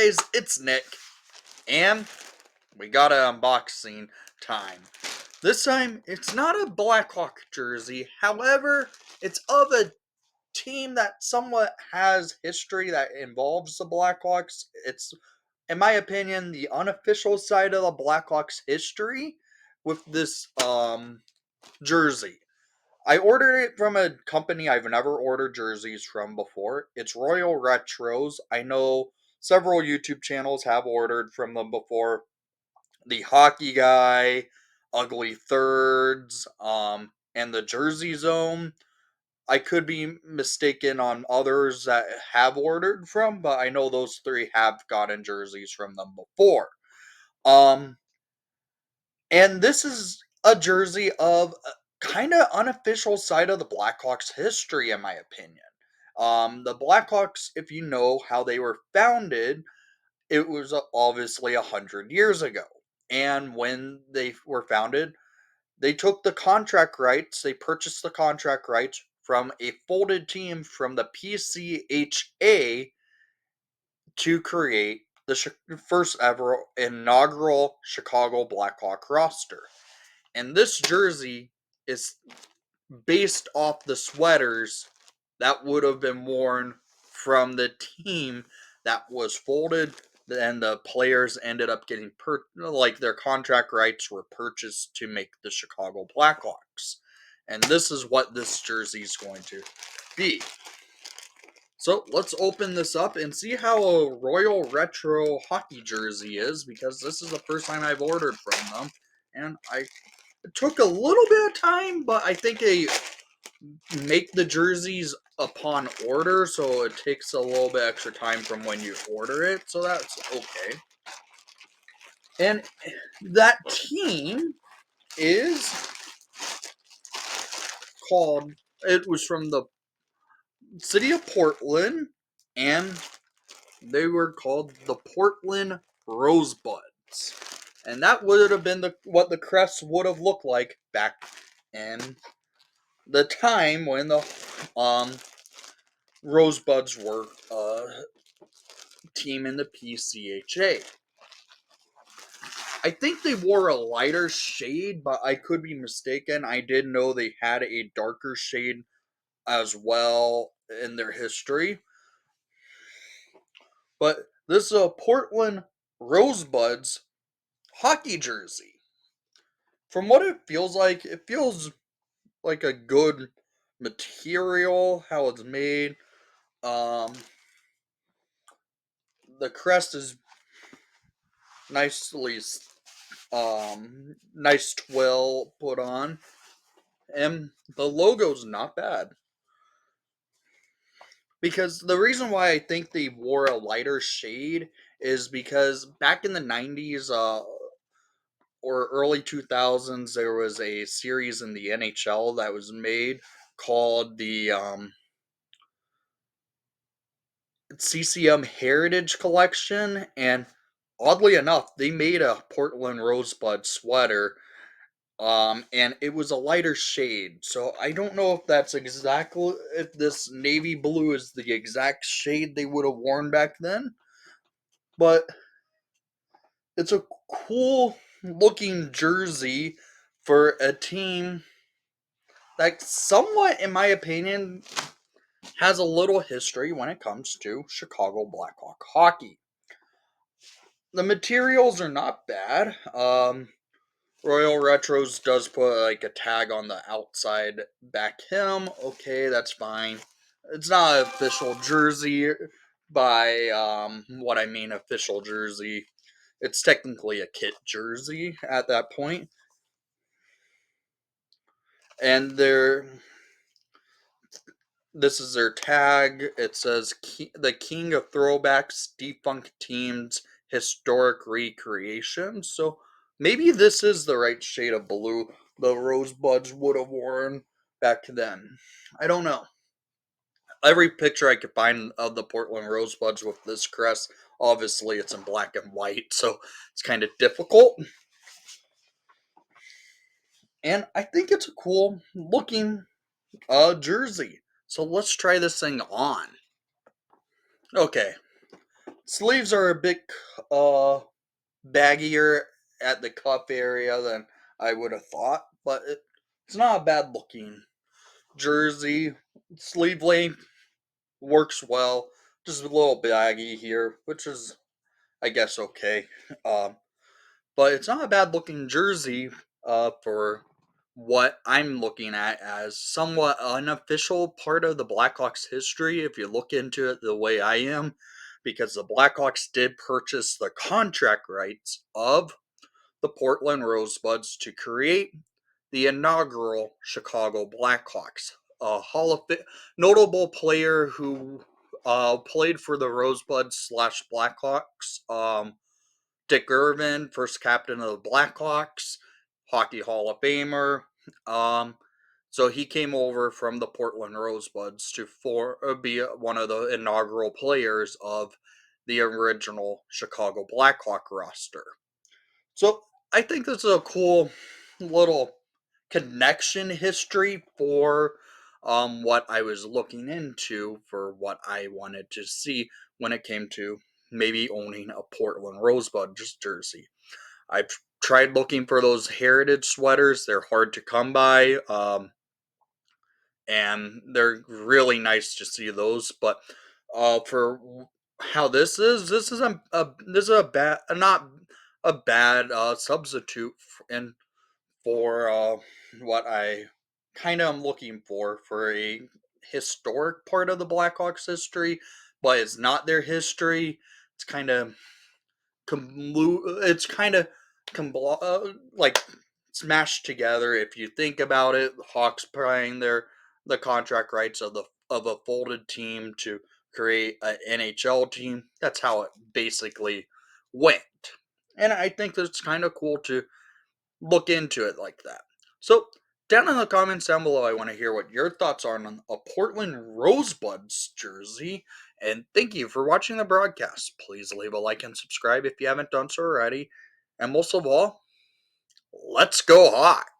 guys, it's Nick, and we got an unboxing time. This time, it's not a Blackhawk jersey, however, it's of a team that somewhat has history that involves the Blackhawks. It's, in my opinion, the unofficial side of the Blackhawks history with this jersey. I ordered it from a company I've never ordered jerseys from before. It's Royal Retros. I know several YouTube channels have ordered from them before. The Hockey Guy, Ugly Thirds, and the Jersey Zone. I could be mistaken on others that have ordered from, but I know those three have gotten jerseys from them before. Um, and this is a jersey of kind of unofficial side of the Blackhawks history, in my opinion. The Blackhawks, if you know how they were founded, it was obviously 100 years ago. And when they were founded, they took the contract rights, they purchased the contract rights from a folded team from the PCHA to create the first ever inaugural Chicago Blackhawk roster. And this jersey is based off the sweaters that would have been worn from the team that was folded, and the players ended up getting their contract rights were purchased to make the Chicago Blackhawks. And this is what this jersey is going to be. So let's open this up and see how a Royal Retro hockey jersey is, because this is the first time I've ordered from them. And it took a little bit of time, but I think they make the jerseys upon order, so it takes a little bit extra time from when you order it, so that's okay. And that team is called, it was from the city of Portland, and they were called the Portland Rosebuds. And that would have been what the crest would have looked like back in the time when the Rosebuds were a team in the PCHA. I think they wore a lighter shade, but I could be mistaken. I did know they had a darker shade as well in their history. But this is a Portland Rosebuds hockey jersey. From what it feels like a good material, how it's made. Um, the crest is nicely, nice twill put on, and the logo's not bad. Because the reason why I think they wore a lighter shade is because back in the 90s, or early 2000s, there was a series in the NHL that was made called the CCM Heritage Collection, and oddly enough, they made a Portland Rosebud sweater, and it was a lighter shade. So I don't know if that's exactly, if this navy blue is the exact shade they would have worn back then, but it's a cool looking jersey for a team that somewhat, in my opinion, has a little history when it comes to Chicago Blackhawk hockey. The materials are not bad. Royal Retros does put like a tag on the outside back hem. Okay, that's fine. It's not an official jersey by what I mean official jersey. It's technically a kit jersey at that point. And this is their tag. It says the King of Throwbacks, Defunct Teams, Historic Recreation. So maybe this is the right shade of blue the Rosebuds would have worn back then. I don't know. Every picture I could find of the Portland Rosebuds with this crest, obviously it's in black and white, so it's kind of difficult. And I think it's a cool looking jersey. So let's try this thing on. Okay, Sleeves are a bit uh baggier at the cuff area than I would have thought, but it's not a bad looking jersey. Sleeve length works well. Just a little baggy here, which is, I guess, okay. Um, but it's not a bad looking jersey for what I'm looking at as somewhat unofficial part of the Blackhawks history, if you look into it the way I am, because the Blackhawks did purchase the contract rights of the Portland Rosebuds to create the inaugural Chicago Blackhawks. A notable player who played for the Rosebuds slash Blackhawks, Dick Irvin, first captain of the Blackhawks, Hockey Hall of Famer. Um, so he came over from the Portland Rosebuds to be one of the inaugural players of the original Chicago Blackhawk roster. So I think this is a cool little connection history for what I was looking into for what I wanted to see when it came to maybe owning a Portland Rosebuds jersey. I've tried looking for those heritage sweaters. They're hard to come by, and they're really nice to see those. But for how this is a bad, not a bad substitute and for what I kind of am looking for a historic part of the Blackhawks history, but it's not their history. It's kind of it's kind of like smashed together. If you think about it, the Hawks buying the contract rights of a folded team to create an NHL team. That's how it basically went. And I think that's kind of cool to look into it like that. So, down in the comments down below, I want to hear what your thoughts are on a Portland Rosebuds jersey. And thank you for watching the broadcast. Please leave a like and subscribe if you haven't done so already. And most of all, let's go Hawks!